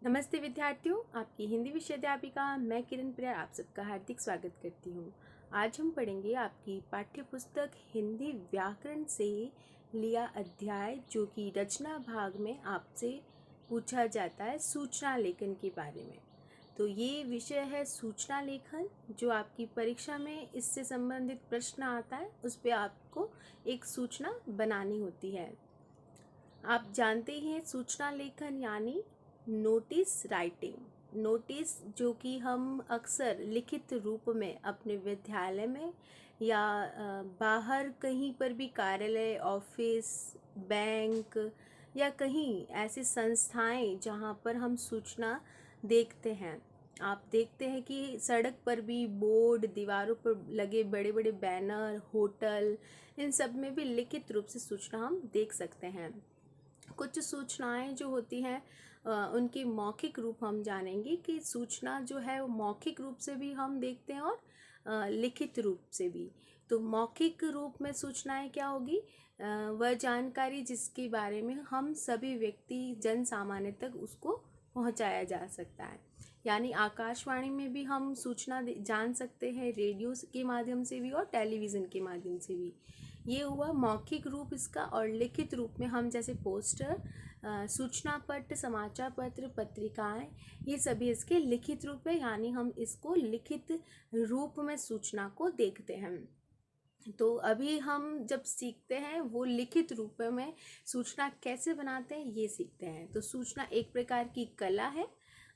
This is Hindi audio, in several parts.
नमस्ते विद्यार्थियों, आपकी हिंदी विषय अध्यापिका मैं किरण प्रिया आप सबका हार्दिक स्वागत करती हूँ। आज हम पढ़ेंगे आपकी पाठ्य पुस्तक हिंदी व्याकरण से लिया अध्याय जो कि रचना भाग में आपसे पूछा जाता है सूचना लेखन के बारे में। तो ये विषय है सूचना लेखन, जो आपकी परीक्षा में इससे संबंधित प्रश्न आता है उस पर आपको एक सूचना बनानी होती है। आप जानते ही हैं सूचना लेखन यानी नोटिस राइटिंग। नोटिस जो कि हम अक्सर लिखित रूप में अपने विद्यालय में या बाहर कहीं पर भी कार्यालय, ऑफिस, बैंक या कहीं ऐसी संस्थाएं जहां पर हम सूचना देखते हैं। आप देखते हैं कि सड़क पर भी बोर्ड, दीवारों पर लगे बड़े बड़े बैनर, होटल, इन सब में भी लिखित रूप से सूचना हम देख सकते हैं। कुछ सूचनाएं जो होती हैं उनकी मौखिक रूप हम जानेंगे कि सूचना जो है वो मौखिक रूप से भी हम देखते हैं और लिखित रूप से भी। तो मौखिक रूप में सूचनाएं क्या होगी? वह जानकारी जिसके बारे में हम सभी व्यक्ति, जन सामान्य तक उसको पहुंचाया जा सकता है। यानी आकाशवाणी में भी हम सूचना जान सकते हैं, रेडियो के माध्यम से भी और टेलीविज़न के माध्यम से भी। ये हुआ मौखिक रूप इसका। और लिखित रूप में हम जैसे पोस्टर, सूचना पत्र, समाचार पत्र, पत्रिकाएं, ये सभी इसके लिखित रूप है, यानी हम इसको लिखित रूप में सूचना को देखते हैं। तो अभी हम जब सीखते हैं वो लिखित रूप में सूचना कैसे बनाते हैं ये सीखते हैं। तो सूचना एक प्रकार की कला है,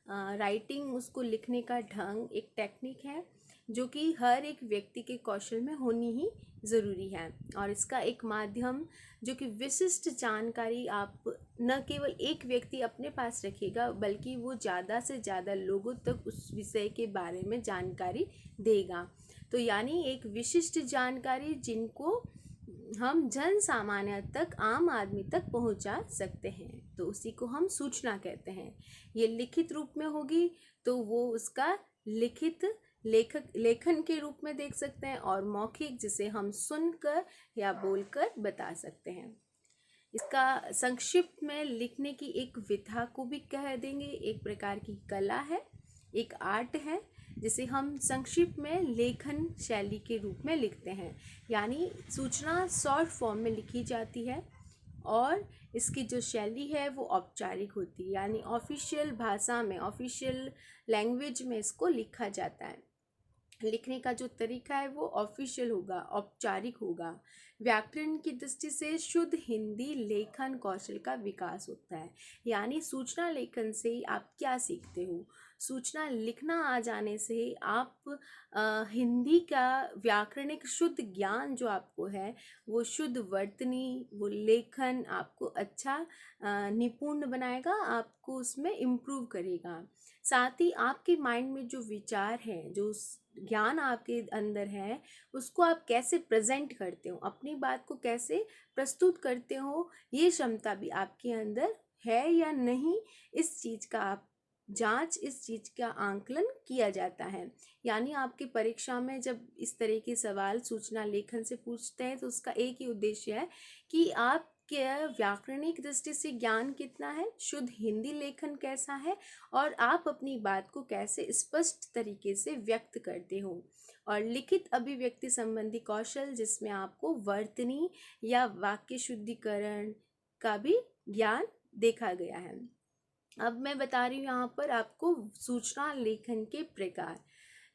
राइटिंग उसको लिखने का ढंग एक टेक्निक है जो कि हर एक व्यक्ति के कौशल में होनी ही ज़रूरी है। और इसका एक माध्यम जो कि विशिष्ट जानकारी आप न केवल एक व्यक्ति अपने पास रखेगा बल्कि वो ज़्यादा से ज़्यादा लोगों तक उस विषय के बारे में जानकारी देगा। तो यानी एक विशिष्ट जानकारी जिनको हम जन सामान्य तक, आम आदमी तक पहुंचा सकते हैं, तो उसी को हम सूचना कहते हैं। ये लिखित रूप में होगी तो वो उसका लिखित लेखन के रूप में देख सकते हैं, और मौखिक जिसे हम सुनकर या बोलकर बता सकते हैं। इसका संक्षिप्त में लिखने की एक विधा को भी कह देंगे। एक प्रकार की कला है, एक आर्ट है जिसे हम संक्षिप्त में लेखन शैली के रूप में लिखते हैं। यानी सूचना शॉर्ट फॉर्म में लिखी जाती है और इसकी जो शैली है वो औपचारिक होती है, यानी ऑफिशियल भाषा में, ऑफिशियल लैंग्वेज में इसको लिखा जाता है। लिखने का जो तरीका है वो ऑफिशियल होगा, औपचारिक होगा। व्याकरण की दृष्टि से शुद्ध हिंदी लेखन कौशल का विकास होता है। यानी सूचना लेखन से आप क्या सीखते हो? सूचना लिखना आ जाने से आप हिंदी का व्याकरणिक शुद्ध ज्ञान जो आपको है वो शुद्ध वर्तनी, वो लेखन आपको अच्छा निपुण बनाएगा, आपको उसमें इम्प्रूव करेगा। साथ ही आपके माइंड में जो विचार हैं, जो ज्ञान आपके अंदर है, उसको आप कैसे प्रेजेंट करते हो, अपनी बात को कैसे प्रस्तुत करते हो, ये क्षमता भी आपके अंदर है या नहीं, इस चीज़ का आप जांच, इस चीज़ का आंकलन किया जाता है। यानी आपकी परीक्षा में जब इस तरह के सवाल सूचना लेखन से पूछते हैं तो उसका एक ही उद्देश्य है कि आप क्या व्याकरणिक दृष्टि से ज्ञान कितना है, शुद्ध हिंदी लेखन कैसा है, और आप अपनी बात को कैसे स्पष्ट तरीके से व्यक्त करते हो। और लिखित अभिव्यक्ति संबंधी कौशल जिसमें आपको वर्तनी या वाक्य शुद्धिकरण का भी ज्ञान देखा गया है। अब मैं बता रही हूँ यहाँ पर आपको सूचना लेखन के प्रकार।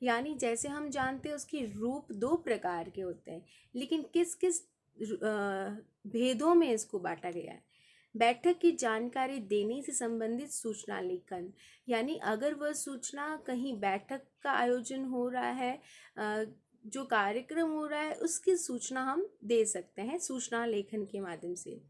यानी जैसे हम जानते हैं उसके रूप दो प्रकार के होते हैं, लेकिन किस किस भेदों में इसको बांटा गया है। बैठक की जानकारी देने से संबंधित सूचना लेखन, यानी अगर वह सूचना कहीं बैठक का आयोजन हो रहा है, जो कार्यक्रम हो रहा है उसकी सूचना हम दे सकते हैं सूचना लेखन के माध्यम से।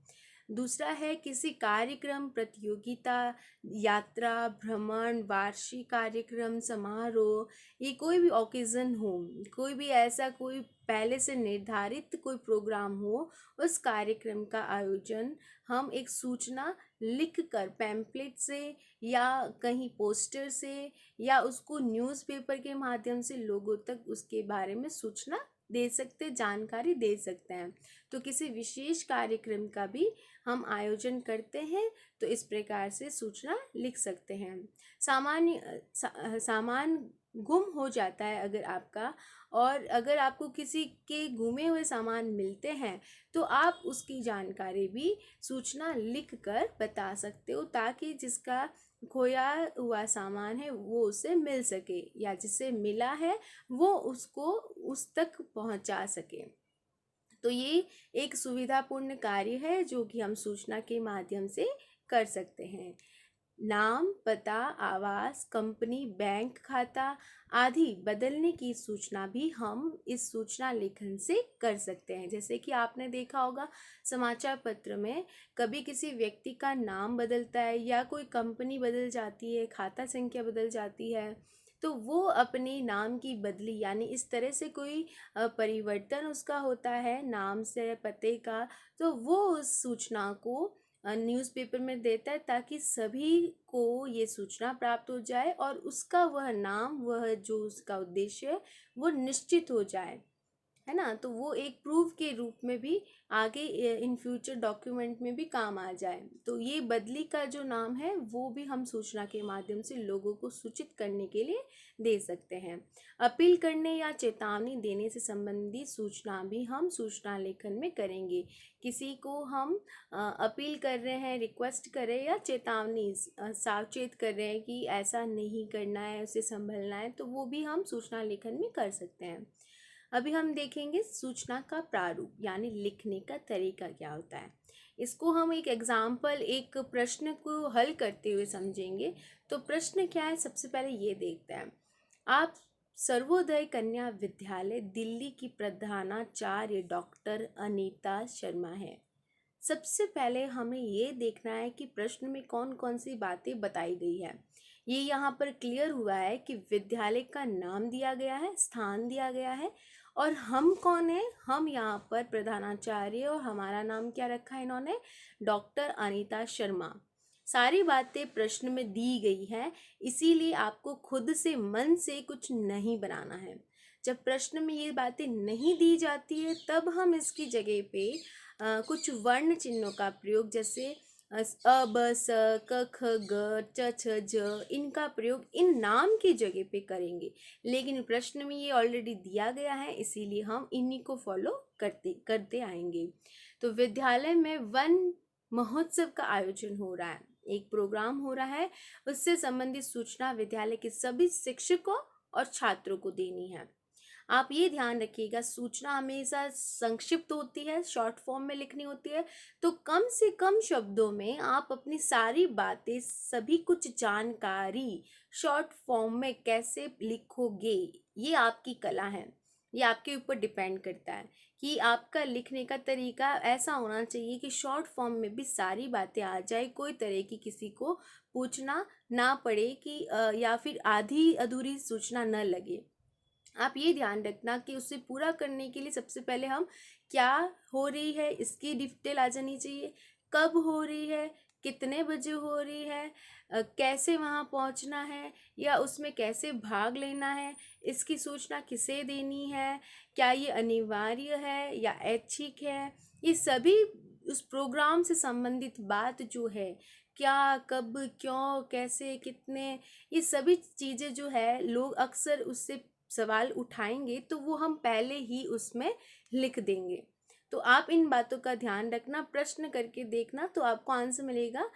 दूसरा है किसी कार्यक्रम, प्रतियोगिता, यात्रा, भ्रमण, वार्षिक कार्यक्रम, समारोह, ये कोई भी ओकेज़न हो, कोई भी ऐसा कोई पहले से निर्धारित कोई प्रोग्राम हो, उस कार्यक्रम का आयोजन हम एक सूचना लिख कर पैम्पलेट से या कहीं पोस्टर से या उसको न्यूज़पेपर के माध्यम से लोगों तक उसके बारे में सूचना दे सकते, जानकारी दे सकते हैं। तो किसी विशेष कार्यक्रम का भी हम आयोजन करते हैं तो इस प्रकार से सूचना लिख सकते हैं। सामान गुम हो जाता है अगर आपका, और अगर आपको किसी के गुमे हुए सामान मिलते हैं तो आप उसकी जानकारी भी सूचना लिख कर बता सकते हो, ताकि जिसका खोया हुआ सामान है वो उसे मिल सके, या जिसे मिला है वो उसको उस तक पहुंचा सके। तो ये एक सुविधापूर्ण कार्य है जो कि हम सूचना के माध्यम से कर सकते हैं। नाम, पता, आवास, कंपनी, बैंक खाता आदि बदलने की सूचना भी हम इस सूचना लेखन से कर सकते हैं। जैसे कि आपने देखा होगा समाचार पत्र में कभी किसी व्यक्ति का नाम बदलता है या कोई कंपनी बदल जाती है, खाता संख्या बदल जाती है, तो वो अपने नाम की बदली यानी इस तरह से कोई परिवर्तन उसका होता है नाम से पते का, तो वो उस सूचना को न्यूज़पेपर में देता है ताकि सभी को ये सूचना प्राप्त हो जाए और उसका वह नाम, वह जो उसका उद्देश्य है वो निश्चित हो जाए, है ना। तो वो एक प्रूफ के रूप में भी आगे इन फ्यूचर डॉक्यूमेंट में भी काम आ जाए। तो ये बदली का जो नाम है वो भी हम सूचना के माध्यम से लोगों को सूचित करने के लिए दे सकते हैं। अपील करने या चेतावनी देने से संबंधित सूचना भी हम सूचना लेखन में करेंगे। किसी को हम अपील कर रहे हैं, रिक्वेस्ट कर रहे हैं या चेतावनी सावचेत कर रहे हैं कि ऐसा नहीं करना है, उसे संभलना है, तो वो भी हम सूचना लेखन में कर सकते हैं। अभी हम देखेंगे सूचना का प्रारूप यानी लिखने का तरीका क्या होता है। इसको हम एक एग्जाम्पल, एक प्रश्न को हल करते हुए समझेंगे। तो प्रश्न क्या है, सबसे पहले ये देखते हैं। आप सर्वोदय कन्या विद्यालय दिल्ली की प्रधानाचार्य डॉक्टर अनीता शर्मा है। सबसे पहले हमें ये देखना है कि प्रश्न में कौन कौन सी बातें बताई गई है। ये यहाँ पर क्लियर हुआ है कि विद्यालय का नाम दिया गया है, स्थान दिया गया है, और हम कौन है, हम यहाँ पर प्रधानाचार्य, और हमारा नाम क्या रखा है इन्होंने, डॉक्टर अनीता शर्मा। सारी बातें प्रश्न में दी गई है, इसीलिए आपको खुद से मन से कुछ नहीं बनाना है। जब प्रश्न में ये बातें नहीं दी जाती है तब हम इसकी जगह पे कुछ वर्ण चिन्हों का प्रयोग, जैसे अ ब स क ख ग च छ ज, इनका प्रयोग इन नाम की जगह पे करेंगे। लेकिन प्रश्न में ये ऑलरेडी दिया गया है, इसीलिए हम इन्हीं को फॉलो करते आएंगे। तो विद्यालय में वन महोत्सव का आयोजन हो रहा है, एक प्रोग्राम हो रहा है, उससे संबंधित सूचना विद्यालय के सभी शिक्षकों और छात्रों को देनी है। आप ये ध्यान रखिएगा, सूचना हमेशा संक्षिप्त होती है, शॉर्ट फॉर्म में लिखनी होती है, तो कम से कम शब्दों में आप अपनी सारी बातें, सभी कुछ जानकारी शॉर्ट फॉर्म में कैसे लिखोगे, ये आपकी कला है। ये आपके ऊपर डिपेंड करता है कि आपका लिखने का तरीका ऐसा होना चाहिए कि शॉर्ट फॉर्म में भी सारी बातें आ जाए, कोई तरह की किसी को पूछना ना पड़े कि या फिर आधी अधूरी सूचना न लगे। आप ये ध्यान रखना कि उसे पूरा करने के लिए सबसे पहले हम क्या हो रही है इसकी डिटेल आ जानी चाहिए, कब हो रही है, कितने बजे हो रही है, कैसे वहाँ पहुँचना है या उसमें कैसे भाग लेना है, इसकी सूचना किसे देनी है, क्या ये अनिवार्य है या ऐच्छिक है, ये सभी उस प्रोग्राम से संबंधित बात जो है, क्या, कब, क्यों, कैसे, कितने, ये सभी चीज़ें जो है लोग अक्सर उससे सवाल उठाएंगे, तो वो हम पहले ही उसमें लिख देंगे। तो आप इन बातों का ध्यान रखना, प्रश्न करके देखना तो आपको आंसर मिलेगा,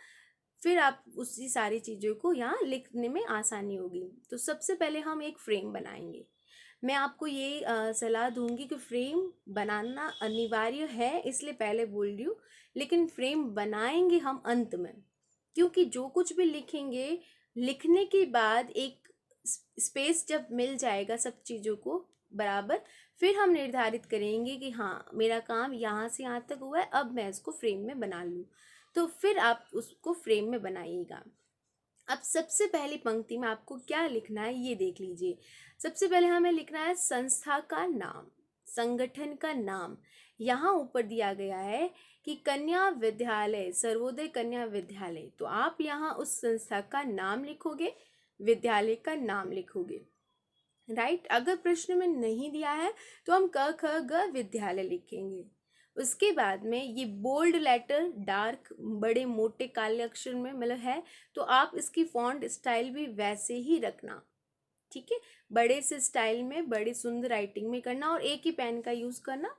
फिर आप उसी सारी चीज़ों को यहाँ लिखने में आसानी होगी। तो सबसे पहले हम एक फ्रेम बनाएंगे। मैं आपको ये सलाह दूंगी कि फ्रेम बनाना अनिवार्य है, इसलिए पहले बोल रही हूँ, लेकिन फ्रेम बनाएंगे हम अंत में, क्योंकि जो कुछ भी लिखेंगे, लिखने के बाद एक स्पेस जब मिल जाएगा सब चीज़ों को बराबर, फिर हम निर्धारित करेंगे कि हाँ मेरा काम यहाँ से यहाँ तक हुआ है, अब मैं इसको फ्रेम में बना लूँ, तो फिर आप उसको फ्रेम में बनाइएगा। अब सबसे पहली पंक्ति में आपको क्या लिखना है ये देख लीजिए। सबसे पहले हमें लिखना है संस्था का नाम, संगठन का नाम। यहाँ ऊपर दिया गया है कि कन्या विद्यालय, सर्वोदय कन्या विद्यालय, तो आप यहाँ उस संस्था का नाम लिखोगे, विद्यालय का नाम लिखोगे, राइट। अगर प्रश्न में नहीं दिया है तो हम क ख ग विद्यालय लिखेंगे। उसके बाद में ये बोल्ड लेटर डार्क बड़े मोटे काले अक्षर में मतलब है, तो आप इसकी फॉन्ट स्टाइल भी वैसे ही रखना, ठीक है। बड़े से स्टाइल में बड़ी सुंदर राइटिंग में करना और एक ही पेन का यूज़ करना,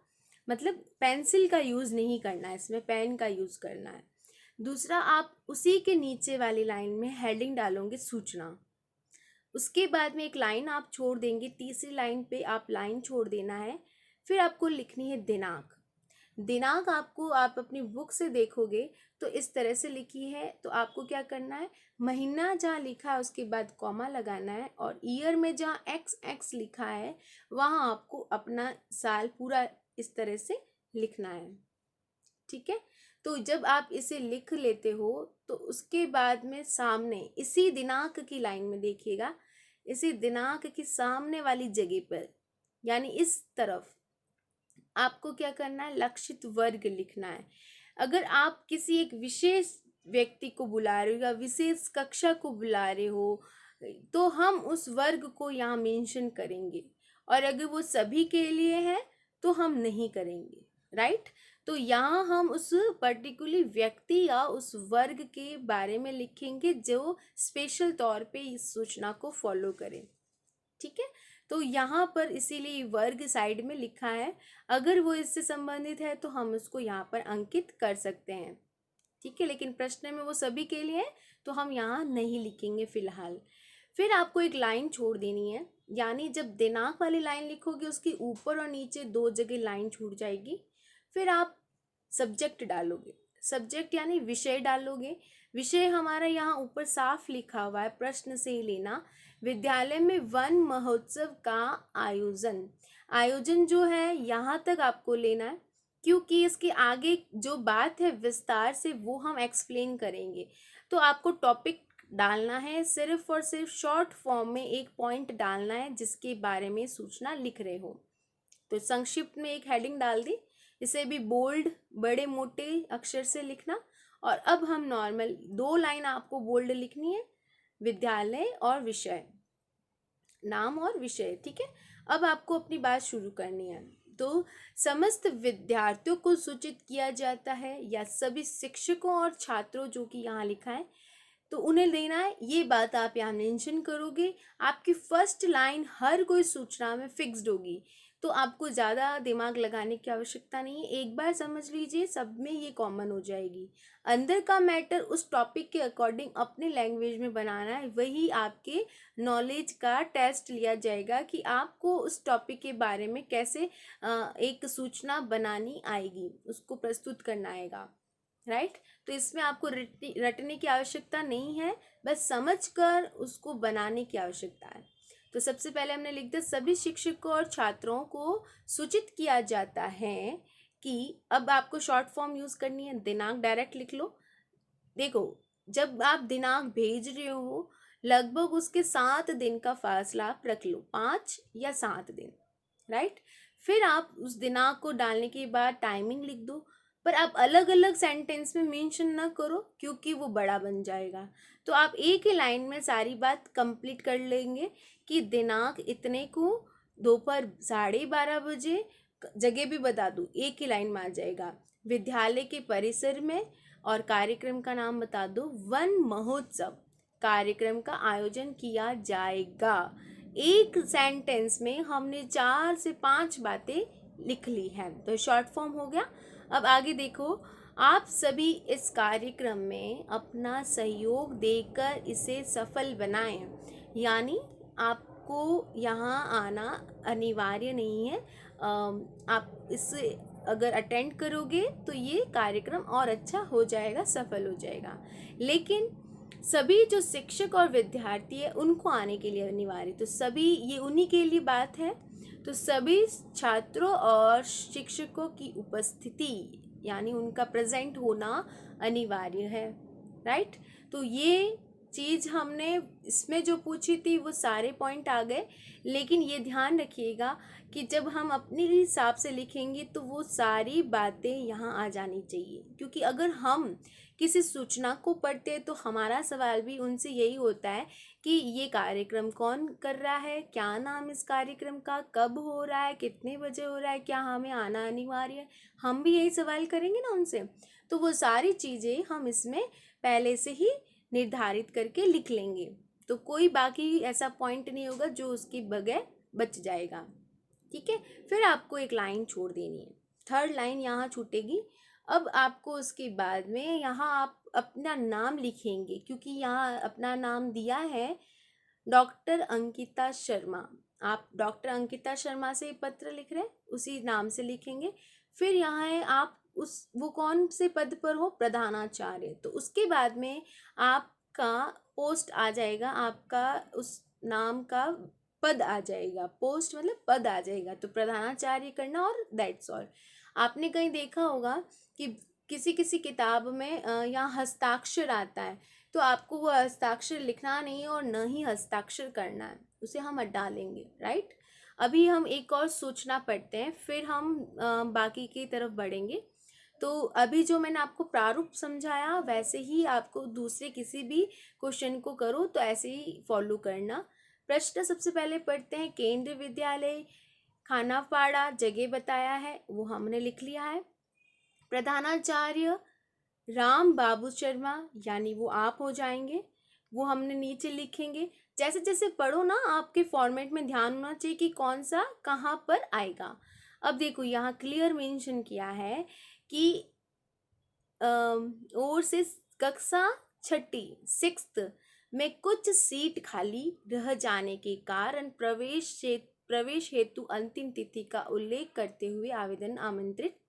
मतलब पेंसिल का यूज़ नहीं करना है, इसमें पेन का यूज़ करना है। दूसरा, आप उसी के नीचे वाली लाइन में हेडिंग डालोगे सूचना। उसके बाद में एक लाइन आप छोड़ देंगे, तीसरी लाइन पे आप लाइन छोड़ देना है। फिर आपको लिखनी है दिनांक। दिनांक आपको, आप अपनी बुक से देखोगे तो इस तरह से लिखी है, तो आपको क्या करना है, महीना जहाँ लिखा है उसके बाद कॉमा लगाना है, और ईयर में जहाँ XX लिखा है वहाँ आपको अपना साल पूरा इस तरह से लिखना है, ठीक है। तो जब आप इसे लिख लेते हो तो उसके बाद में सामने इसी दिनांक की लाइन में देखिएगा, इसी दिनांक की सामने वाली जगह पर यानी इस तरफ आपको क्या करना है, लक्षित वर्ग लिखना है। अगर आप किसी एक विशेष व्यक्ति को बुला रहे हो या विशेष कक्षा को बुला रहे हो तो हम उस वर्ग को यहाँ मेंशन करेंगे, और अगर वो सभी के लिए है तो हम नहीं करेंगे, राइट। तो यहाँ हम उस पर्टिकुलर व्यक्ति या उस वर्ग के बारे में लिखेंगे जो स्पेशल तौर पे इस सूचना को फॉलो करें, ठीक है। तो यहाँ पर इसीलिए वर्ग साइड में लिखा है, अगर वो इससे संबंधित है तो हम उसको यहाँ पर अंकित कर सकते हैं, ठीक है। लेकिन प्रश्न में वो सभी के लिए है तो हम यहाँ नहीं लिखेंगे फिलहाल। फिर आपको एक लाइन छोड़ देनी है, यानी जब दिनांक वाली लाइन लिखोगे उसके ऊपर और नीचे 2 जगह लाइन छूट जाएगी। फिर आप सब्जेक्ट डालोगे, सब्जेक्ट यानी विषय डालोगे। विषय हमारा यहाँ ऊपर साफ लिखा हुआ है, प्रश्न से ही लेना, विद्यालय में वन महोत्सव का आयोजन। आयोजन जो है यहाँ तक आपको लेना है, क्योंकि इसके आगे जो बात है विस्तार से वो हम एक्सप्लेन करेंगे। तो आपको टॉपिक डालना है, सिर्फ और सिर्फ शॉर्ट फॉर्म में एक पॉइंट डालना है जिसके बारे में सूचना लिख रहे हो। तो संक्षिप्त में एक हेडिंग डाल दी, इसे भी बोल्ड बड़े मोटे अक्षर से लिखना। और अब हम नॉर्मल 2 लाइन आपको बोल्ड लिखनी है, विद्यालय और विषय, नाम और विषय, ठीक है। अब आपको अपनी बात शुरू करनी है। तो समस्त विद्यार्थियों को सूचित किया जाता है, या सभी शिक्षकों और छात्रों जो कि यहाँ लिखा है तो उन्हें देना है, ये बात आप यहाँ मेंशन करोगे। आपकी फर्स्ट लाइन हर कोई सूचना में फिक्स्ड होगी, तो आपको ज़्यादा दिमाग लगाने की आवश्यकता नहीं है, एक बार समझ लीजिए, सब में ये कॉमन हो जाएगी। अंदर का मैटर उस टॉपिक के अकॉर्डिंग अपने लैंग्वेज में बनाना है, वही आपके नॉलेज का टेस्ट लिया जाएगा कि आपको उस टॉपिक के बारे में कैसे एक सूचना बनानी आएगी, उसको प्रस्तुत करना आएगा, राइट। तो इसमें आपको रटने की आवश्यकता नहीं है, बस समझकर उसको बनाने की आवश्यकता है। तो सबसे पहले हमने लिख दिया, सभी शिक्षकों और छात्रों को सूचित किया जाता है कि, अब आपको शॉर्ट फॉर्म यूज़ करनी है, दिनांक डायरेक्ट लिख लो। देखो, जब आप दिनांक भेज रहे हो लगभग उसके 7 दिन का फासला आप रख लो, 5 या 7 दिन, राइट। फिर आप उस दिनांक को डालने के बाद टाइमिंग लिख दो, पर आप अलग अलग सेंटेंस में मेंशन ना करो क्योंकि वो बड़ा बन जाएगा। तो आप एक ही लाइन में सारी बात कंप्लीट कर लेंगे कि दिनांक इतने को दोपहर 12:30 बजे, जगह भी बता दूँ, एक ही लाइन में आ जाएगा, विद्यालय के परिसर में, और कार्यक्रम का नाम बता दो, वन महोत्सव कार्यक्रम का आयोजन किया जाएगा। एक सेंटेंस में हमने 4 से 5 बातें लिख ली हैं, तो शॉर्ट फॉर्म हो गया। अब आगे देखो, आप सभी इस कार्यक्रम में अपना सहयोग देकर इसे सफल बनाएं, यानी आपको यहाँ आना अनिवार्य नहीं है, आप इसे अगर अटेंड करोगे तो ये कार्यक्रम और अच्छा हो जाएगा, सफल हो जाएगा। लेकिन सभी जो शिक्षक और विद्यार्थी है उनको आने के लिए अनिवार्य, तो सभी ये उन्हीं के लिए बात है। तो सभी छात्रों और शिक्षकों की उपस्थिति यानी उनका प्रेजेंट होना अनिवार्य है, राइट। तो ये चीज़ हमने इसमें जो पूछी थी वो सारे पॉइंट आ गए, लेकिन ये ध्यान रखिएगा कि जब हम अपने हिसाब से लिखेंगे तो वो सारी बातें यहाँ आ जानी चाहिए, क्योंकि अगर हम किसी सूचना को पढ़ते हैं तो हमारा सवाल भी उनसे यही होता है कि ये कार्यक्रम कौन कर रहा है, क्या नाम इस कार्यक्रम का, कब हो रहा है, कितने बजे हो रहा है, क्या हमें आना अनिवार्य है। हम भी यही सवाल करेंगे ना उनसे, तो वो सारी चीज़ें हम इसमें पहले से ही निर्धारित करके लिख लेंगे, तो कोई बाकी ऐसा पॉइंट नहीं होगा जो उसकी बगैर बच जाएगा। ठीक है, फिर आपको एक लाइन छोड़ देनी है, थर्ड लाइन यहाँ छूटेगी। अब आपको उसके बाद में यहाँ आप अपना नाम लिखेंगे, क्योंकि यहाँ अपना नाम दिया है डॉक्टर अंकिता शर्मा। आप डॉक्टर अंकिता शर्मा से पत्र लिख रहे हैं, उसी नाम से लिखेंगे। फिर यहाँ है आप वो कौन से पद पर हो, प्रधानाचार्य। तो उसके बाद में आपका पोस्ट आ जाएगा, आपका उस नाम का पद आ जाएगा, पोस्ट मतलब पद आ जाएगा, तो प्रधानाचार्य करना और दैट्स ऑल। आपने कहीं देखा होगा कि किसी किसी किताब में यहाँ हस्ताक्षर आता है, तो आपको वो हस्ताक्षर लिखना नहीं है और न ही हस्ताक्षर करना है, उसे हम हटा लेंगे, राइट। अभी हम एक और सूचना पढ़ते हैं, फिर हम बाकी की तरफ बढ़ेंगे। तो अभी जो मैंने आपको प्रारूप समझाया वैसे ही आपको दूसरे किसी भी क्वेश्चन को करो तो ऐसे ही फॉलो करना। प्रश्न सबसे पहले पढ़ते हैं, केंद्रीय विद्यालय खानापाड़ा जगह बताया है, वो हमने लिख लिया है। प्रधानाचार्य राम बाबू शर्मा, यानी वो आप हो जाएंगे, वो हमने नीचे लिखेंगे। जैसे जैसे पढ़ो ना, आपके फॉर्मेट में ध्यान होना चाहिए कि कौन सा कहाँ पर आएगा। अब देखो यहाँ क्लियर मेंशन किया है कि और से कक्षा छठी 6th में कुछ सीट खाली रह जाने के कारण प्रवेश हेतु अंतिम तिथि का उल्लेख करते हुए आवेदन आमंत्रित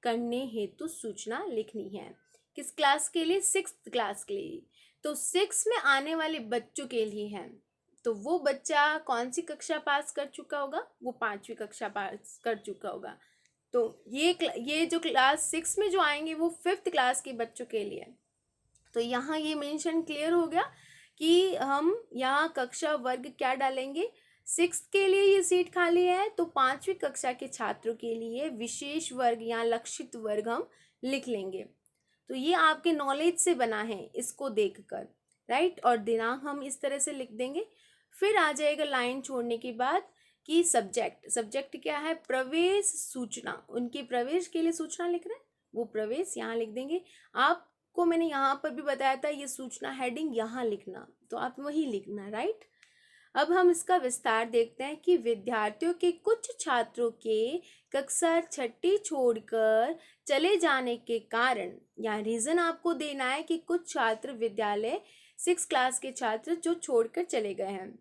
करने हेतु सूचना लिखनी है। किस क्लास के लिए, 6th क्लास के लिए। तो 6 में आने वाले बच्चों के लिए है, तो वो बच्चा कौन सी कक्षा पास कर चुका होगा, वो 5वीं कक्षा पास कर चुका होगा। तो ये जो क्लास 6 में जो आएंगे वो 5th क्लास के बच्चों के लिए। तो यहाँ ये मेंशन क्लियर हो गया कि हम यहाँ कक्षा वर्ग क्या डालेंगे, 6 के लिए ये सीट खाली है, तो 5वीं कक्षा के छात्रों के लिए विशेष वर्ग या लक्षित वर्ग हम लिख लेंगे। तो ये आपके नॉलेज से बना है, इसको देखकर, राइट। और दिनांक हम इस तरह से लिख देंगे। फिर आ जाएगा लाइन छोड़ने के बाद कि सब्जेक्ट क्या है, प्रवेश सूचना, उनके प्रवेश के लिए सूचना लिख रहे हैं, वो प्रवेश यहाँ लिख देंगे। आपको मैंने यहाँ पर भी बताया था ये सूचना हेडिंग यहाँ लिखना, तो आप वही लिखना, राइट। अब हम इसका विस्तार देखते हैं कि विद्यार्थियों के कुछ छात्रों के कक्षा छठी छोड़कर चले जाने के कारण, या रीजन आपको देना है कि कुछ छात्र विद्यालय 6 क्लास के छात्र जो छोड़कर चले गए हैं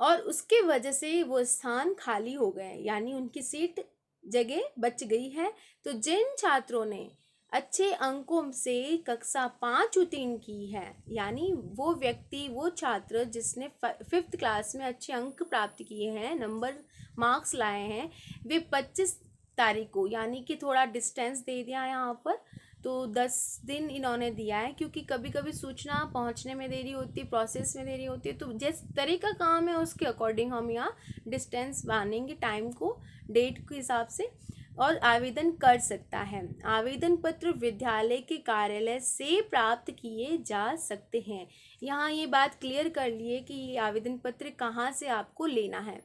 और उसके वजह से वो स्थान खाली हो गए, यानी उनकी सीट जगह बच गई है। तो जिन छात्रों ने अच्छे अंकों से कक्षा 5 उत्तीर्ण की है, यानी वो व्यक्ति, वो छात्र जिसने 5th क्लास में अच्छे अंक प्राप्त किए हैं, नंबर मार्क्स लाए हैं, वे 25 तारीख को, यानी कि थोड़ा डिस्टेंस दे दिया है यहाँ पर, तो 10 दिन इन्होंने दिया है, क्योंकि कभी कभी सूचना पहुंचने में देरी होती है, प्रोसेस में देरी होती है, तो जिस तरह का काम है उसके अकॉर्डिंग हम यहाँ डिस्टेंस मानेंगे, टाइम को, डेट के हिसाब से, और आवेदन कर सकता है। आवेदन पत्र विद्यालय के कार्यालय से प्राप्त किए जा सकते हैं। यहाँ ये बात क्लियर कर लिए कि ये आवेदन पत्र कहाँ से आपको लेना है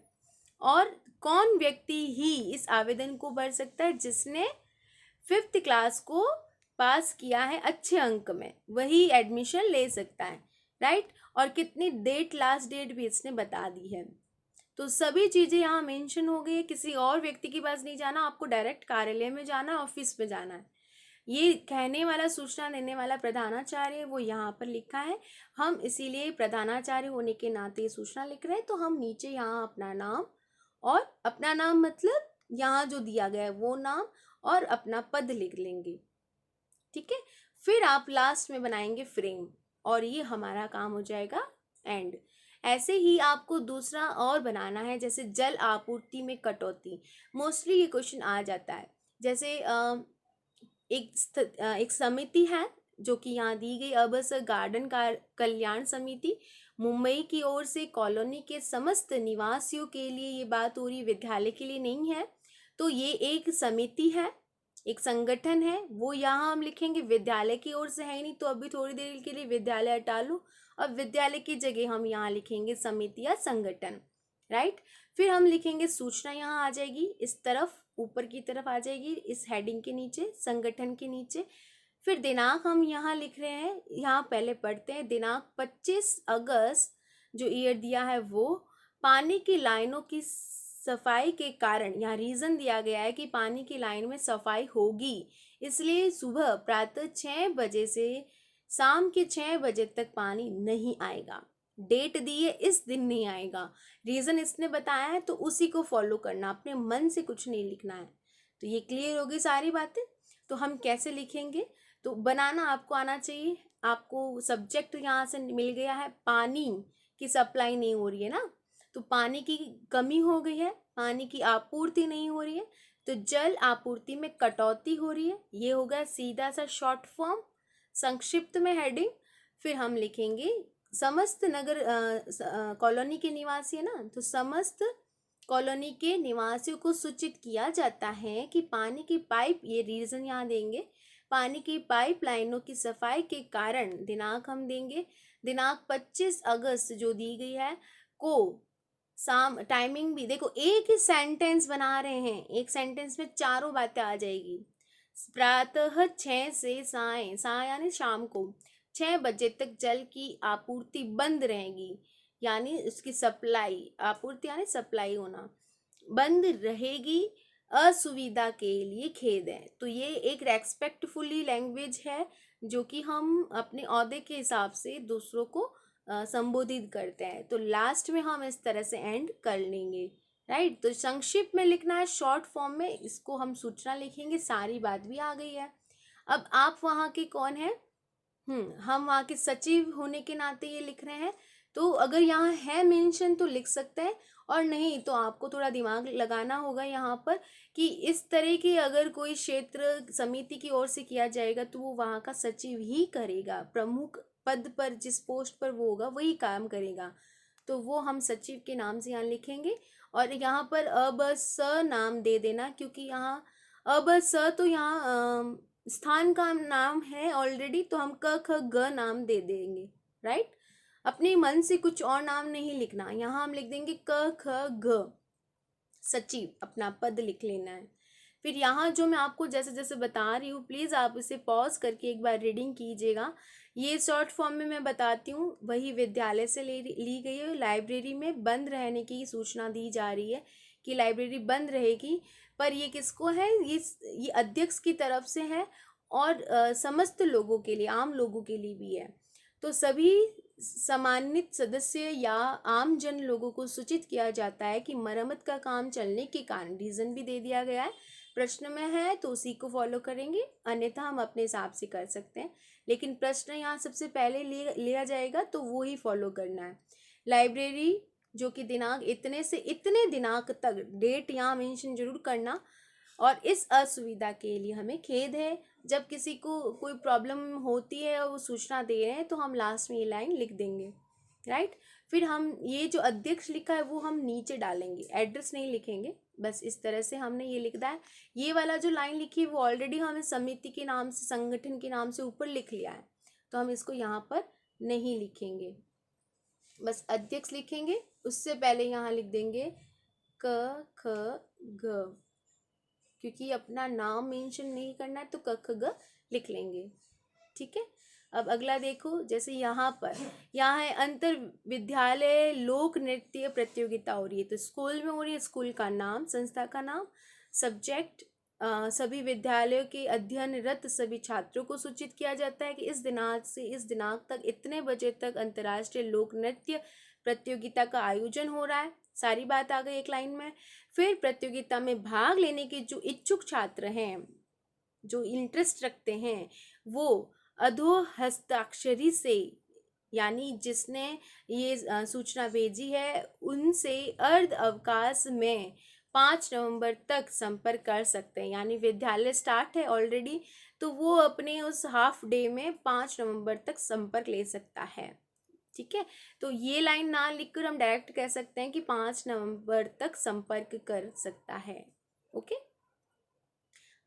और कौन व्यक्ति ही इस आवेदन को भर सकता है, जिसने 5th क्लास को पास किया है अच्छे अंक में, वही एडमिशन ले सकता है, राइट। और कितनी डेट, लास्ट डेट भी इसने बता दी है। तो सभी चीज़ें यहाँ मेंशन हो गई है, किसी और व्यक्ति के पास नहीं जाना, आपको डायरेक्ट कार्यालय में जाना है, ऑफिस में जाना है। ये कहने वाला, सूचना देने वाला प्रधानाचार्य वो यहाँ पर लिखा है। हम इसीलिए प्रधानाचार्य होने के नाते सूचना लिख रहे हैं, तो हम नीचे यहाँ अपना नाम, और अपना नाम मतलब यहाँ जो दिया गया है वो नाम, और अपना पद लिख लेंगे, ठीक है। फिर आप लास्ट में बनाएंगे फ्रेम, और ये हमारा काम हो जाएगा एंड। ऐसे ही आपको दूसरा और बनाना है, जैसे जल आपूर्ति में कटौती, मोस्टली ये क्वेश्चन आ जाता है। जैसे एक समिति है जो कि यहाँ दी गई, अबसर गार्डन कल्याण समिति मुंबई की ओर से कॉलोनी के समस्त निवासियों के लिए, ये बात हो रही विद्यालय के लिए नहीं है, तो ये एक समिति है एक संगठन है वो यहाँ हम लिखेंगे, विद्यालय की ओर से है ही नहीं तो अभी थोड़ी देर के लिए विद्यालय हटा लो। अब विद्यालय की जगह हम यहाँ लिखेंगे समिति या संगठन, राइट। फिर हम लिखेंगे सूचना, यहाँ आ जाएगी इस तरफ, ऊपर की तरफ आ जाएगी इस हेडिंग के नीचे, संगठन के नीचे। फिर दिनांक हम यहाँ लिख रहे हैं, यहाँ पहले पढ़ते हैं दिनांक 25 अगस्त, जो ईयर दिया है वो। पानी की लाइनों की सफाई के कारण, यहाँ रीजन दिया गया है कि पानी की लाइन में सफाई होगी, इसलिए सुबह प्रातः 6 बजे से शाम के 6 बजे तक पानी नहीं आएगा। डेट दी है, इस दिन नहीं आएगा, रीजन इसने बताया है तो उसी को फॉलो करना, अपने मन से कुछ नहीं लिखना है। तो ये क्लियर होगी सारी बातें। तो हम कैसे लिखेंगे, तो बनाना आपको आना चाहिए। आपको सब्जेक्ट यहाँ से मिल गया है, पानी की सप्लाई नहीं हो रही है ना, तो पानी की कमी हो गई है, पानी की आपूर्ति नहीं हो रही है, तो जल आपूर्ति में कटौती हो रही है। ये हो गया सीधा सा शॉर्ट फॉर्म, संक्षिप्त में हेडिंग। फिर हम लिखेंगे समस्त नगर कॉलोनी के निवासी है ना, तो समस्त कॉलोनी के निवासियों को सूचित किया जाता है कि पानी की पाइप, ये रीजन यहाँ देंगे, पानी की पाइप लाइनों की सफाई के कारण, दिनांक हम देंगे दिनांक 25 अगस्त जो दी गई है को, शाम टाइमिंग भी देखो, एक ही सेंटेंस बना रहे हैं, एक सेंटेंस में चारों बातें आ जाएगी। प्रातः 6 से साय, साय यानी शाम को 6 बजे तक जल की आपूर्ति बंद रहेगी, यानी उसकी सप्लाई, आपूर्ति यानी सप्लाई होना बंद रहेगी, असुविधा के लिए खेद है। तो ये एक रेस्पेक्टफुली लैंग्वेज है, जो कि हम अपने ओहदे के हिसाब से दूसरों को संबोधित करते हैं। तो लास्ट में हम इस तरह से एंड कर लेंगे, राइट। तो संक्षिप्त में लिखना है, शॉर्ट फॉर्म में इसको हम सूचना लिखेंगे, सारी बात भी आ गई है। अब आप वहाँ के कौन है, हम वहाँ के सचिव होने के नाते ये लिख रहे हैं, तो अगर यहाँ है मेंशन तो लिख सकते हैं, और नहीं तो आपको थोड़ा दिमाग लगाना होगा यहाँ पर कि इस तरह की अगर कोई क्षेत्र समिति की ओर से किया जाएगा तो वो वहाँ का सचिव ही करेगा, प्रमुख पद पर जिस पोस्ट पर वो होगा वही काम करेगा, तो वो हम सचिव के नाम से यहाँ लिखेंगे। और यहाँ पर अब स नाम दे देना, क्योंकि यहाँ अब स तो यहाँ स्थान का नाम है ऑलरेडी, तो हम क ख ग नाम दे देंगे, राइट। अपने मन से कुछ और नाम नहीं लिखना, यहाँ हम लिख देंगे क ख ग, सचिव अपना पद लिख लेना है। फिर यहाँ जो मैं आपको जैसे जैसे बता रही हूँ, प्लीज़ आप इसे पॉज करके एक बार रीडिंग कीजिएगा। ये शॉर्ट फॉर्म में मैं बताती हूँ, वही विद्यालय से ली गई है। लाइब्रेरी में बंद रहने की सूचना दी जा रही है कि लाइब्रेरी बंद रहेगी, पर ये किसको है, ये अध्यक्ष की तरफ से है, और समस्त लोगों के लिए, आम लोगों के लिए भी है। तो सभी सम्मानित सदस्य या आम जन लोगों को सूचित किया जाता है कि मरम्मत का काम चलने के कारण, रीज़न भी दे दिया गया है, प्रश्न में है तो उसी को फॉलो करेंगे, अन्यथा हम अपने हिसाब से कर सकते हैं, लेकिन प्रश्न यहाँ सबसे पहले लिया जाएगा तो वो ही फॉलो करना है। लाइब्रेरी जो कि दिनांक इतने से इतने दिनांक तक, डेट यहाँ मेंशन जरूर करना, और इस असुविधा के लिए हमें खेद है। जब किसी को कोई प्रॉब्लम होती है और वो सूचना दे रहे हैं तो हम लास्ट में ये लाइन लिख देंगे, राइट। फिर हम ये जो अध्यक्ष लिखा है वो हम नीचे डालेंगे, एड्रेस नहीं लिखेंगे, बस इस तरह से हमने ये लिखना है। ये वाला जो लाइन लिखी है वो ऑलरेडी हमें समिति के नाम से, संगठन के नाम से ऊपर लिख लिया है, तो हम इसको यहाँ पर नहीं लिखेंगे, बस अध्यक्ष लिखेंगे। उससे पहले यहाँ लिख देंगे क ख ग, क्योंकि अपना नाम मेंशन नहीं करना है तो क ख ग लिख लेंगे, ठीक है। अब अगला देखो, जैसे यहाँ पर यहाँ है अंतर विद्यालय लोक नृत्य प्रतियोगिता हो रही है, तो स्कूल में हो रही है, स्कूल का नाम, संस्था का नाम, सब्जेक्ट सभी विद्यालयों के अध्ययनरत सभी छात्रों को सूचित किया जाता है कि इस दिनांक से इस दिनांक तक इतने बजे तक अंतर्राष्ट्रीय लोक नृत्य प्रतियोगिता का आयोजन हो रहा है, सारी बात आ गई एक लाइन में। फिर प्रतियोगिता में भाग लेने के जो इच्छुक छात्र हैं, जो इंटरेस्ट रखते हैं, वो अधो हस्ताक्षरी से, यानी जिसने ये सूचना भेजी है उनसे अर्ध अवकाश में 5 नवंबर तक संपर्क कर सकते हैं, यानी विद्यालय स्टार्ट है ऑलरेडी, तो वो अपने उस हाफ डे में 5 नवंबर तक संपर्क ले सकता है, ठीक है। तो ये लाइन ना लिखकर हम डायरेक्ट कह सकते हैं कि 5 नवंबर तक संपर्क कर सकता है, ओके।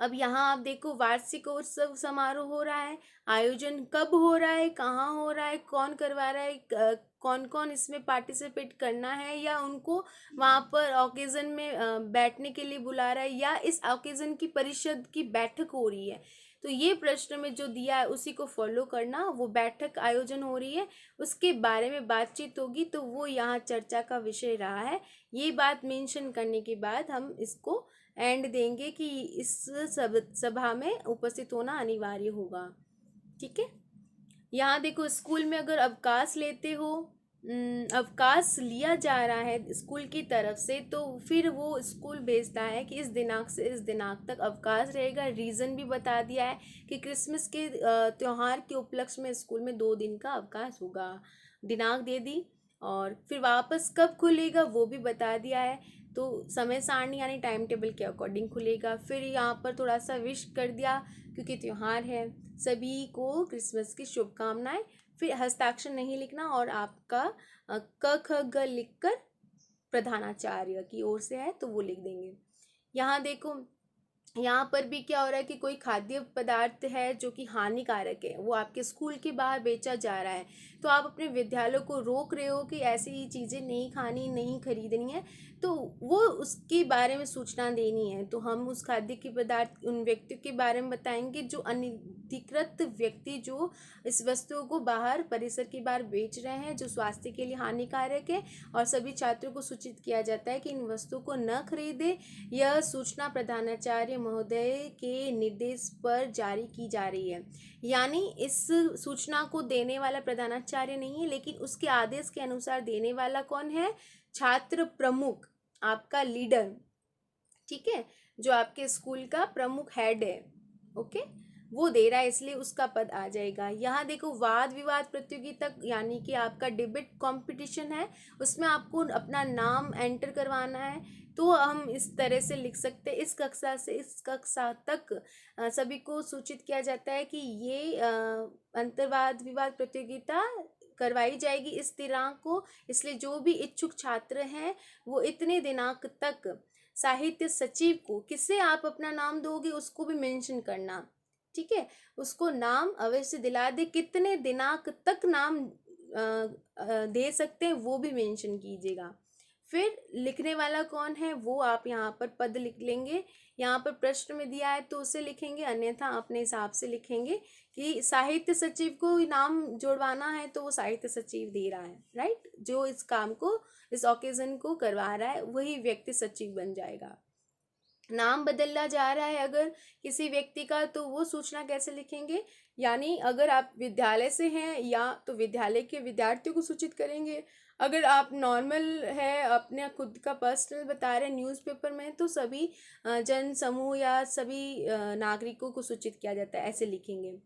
अब यहाँ आप देखो वार्षिक उत्सव समारोह हो रहा है, आयोजन कब हो रहा है, कहाँ हो रहा है, कौन करवा रहा है, कौन कौन इसमें पार्टिसिपेट करना है, या उनको वहाँ पर ओकेज़न में बैठने के लिए बुला रहा है, या इस ओकेज़न की परिषद की बैठक हो रही है। तो ये प्रश्न में जो दिया है उसी को फॉलो करना। वो बैठक आयोजन हो रही है, उसके बारे में बातचीत होगी, तो वो यहाँ चर्चा का विषय रहा है। ये बात मेंशन करने के बाद हम इसको एंड देंगे कि इस सभा में उपस्थित होना अनिवार्य होगा। ठीक है। यहाँ देखो स्कूल में अगर अवकाश लेते हो, अवकाश लिया जा रहा है स्कूल की तरफ से, तो फिर वो स्कूल भेजता है कि इस दिनांक से इस दिनांक तक अवकाश रहेगा। रीज़न भी बता दिया है कि क्रिसमस के त्यौहार के उपलक्ष्य में स्कूल में 2 दिन का अवकाश होगा, दिनांक दे दी। और फिर वापस कब खुलेगा वो भी बता दिया है, तो समय सारणी यानी टाइम टेबल के अकॉर्डिंग खुलेगा। फिर यहाँ पर थोड़ा सा विश कर दिया क्योंकि त्यौहार है, सभी को क्रिसमस की शुभकामनाएं। फिर हस्ताक्षर नहीं लिखना और आपका क ख ग लिखकर प्रधानाचार्य की ओर से है तो वो लिख देंगे। यहाँ देखो यहाँ पर भी क्या हो रहा है कि कोई खाद्य पदार्थ है जो कि हानिकारक है, वो आपके स्कूल के बाहर बेचा जा रहा है, तो आप अपने विद्यालयों को रोक रहे हो कि ऐसी चीज़ें नहीं खानी, नहीं खरीदनी है, तो वो उसके बारे में सूचना देनी है। तो हम उस खाद्य के पदार्थ उन व्यक्तियों के बारे में बताएंगे जो अनधिकृत व्यक्ति जो इस वस्तुओं को बाहर परिसर के बाहर बेच रहे हैं, जो स्वास्थ्य के लिए हानिकारक है, और सभी छात्रों को सूचित किया जाता है कि इन वस्तुओं को न खरीदे। यह सूचना प्रधानाचार्य महोदय के निर्देश पर जारी की जा रही है। यानी इस सूचना को देने वाला प्रधानाचार्य नहीं है, लेकिन उसके आदेश के अनुसार देने वाला कौन है? छात्र प्रमुख, आपका लीडर। ठीक है, जो आपके स्कूल का प्रमुख हेड है, ओके, वो दे रहा है, इसलिए उसका पद आ जाएगा। यहाँ देखो वाद विवाद प्रतियोगिता यानी कि आपका डिबेट कंपटीशन है, उसमें आपको अपना नाम एंटर करवाना है। तो हम इस तरह से लिख सकते हैं, इस कक्षा से इस कक्षा तक सभी को सूचित किया जाता है कि ये अंतर्वाद विवाद प्रतियोगिता करवाई जाएगी इस दिनांक को, इसलिए जो भी इच्छुक छात्र हैं वो इतने दिनांक तक साहित्य सचिव को, किससे आप अपना नाम दोगे उसको भी मेंशन करना। ठीक है, उसको नाम अवश्य दिला दे, कितने दिनांक तक नाम दे सकते हैं वो भी मेंशन कीजिएगा। फिर लिखने वाला कौन है वो आप यहाँ पर पद लिख लेंगे। यहाँ पर प्रश्न में दिया है तो उसे लिखेंगे, अन्यथा अपने हिसाब से लिखेंगे कि साहित्य सचिव को नाम जोड़वाना है तो वो साहित्य सचिव दे रहा है, राइट। जो इस काम को, इस ओकेजन को करवा रहा है वही व्यक्ति सचिव बन जाएगा। नाम बदलना जा रहा है अगर किसी व्यक्ति का, तो वो सूचना कैसे लिखेंगे? यानी अगर आप विद्यालय से हैं या तो विद्यालय के विद्यार्थियों को सूचित करेंगे, अगर आप नॉर्मल है अपने खुद का पर्सनल बता रहे हैं न्यूज़पेपर में, तो सभी जन समूह या सभी नागरिकों को सूचित किया जाता है, ऐसे लिखेंगे।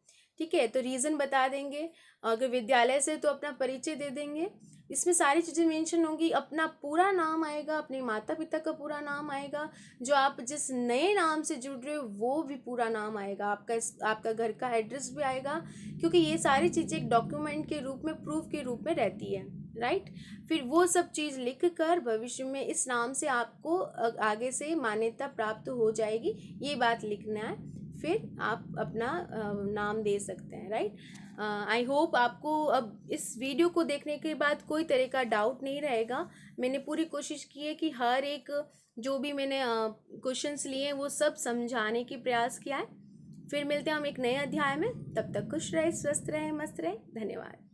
ठीक है, तो रीज़न बता देंगे। अगर विद्यालय से तो अपना परिचय दे देंगे, इसमें सारी चीज़ें मेंशन होंगी। अपना पूरा नाम आएगा, अपने माता पिता का पूरा नाम आएगा, जो आप जिस नए नाम से जुड़ रहे हो वो भी पूरा नाम आएगा, आपका घर का एड्रेस भी आएगा, क्योंकि ये सारी चीज़ें एक डॉक्यूमेंट के रूप में, प्रूफ के रूप में रहती है, राइट। फिर वो सब चीज़ लिख कर भविष्य में इस नाम से आपको आगे से मान्यता प्राप्त हो जाएगी, ये बात लिखना है। फिर आप अपना नाम दे सकते हैं, राइट। आई होप आपको अब इस वीडियो को देखने के बाद कोई तरह का डाउट नहीं रहेगा। मैंने पूरी कोशिश की है कि हर एक जो भी मैंने क्वेश्चंस लिए हैं वो सब समझाने की प्रयास किया है। फिर मिलते हैं हम एक नए अध्याय में, तब तक खुश रहे, स्वस्थ रहे, मस्त रहे। धन्यवाद।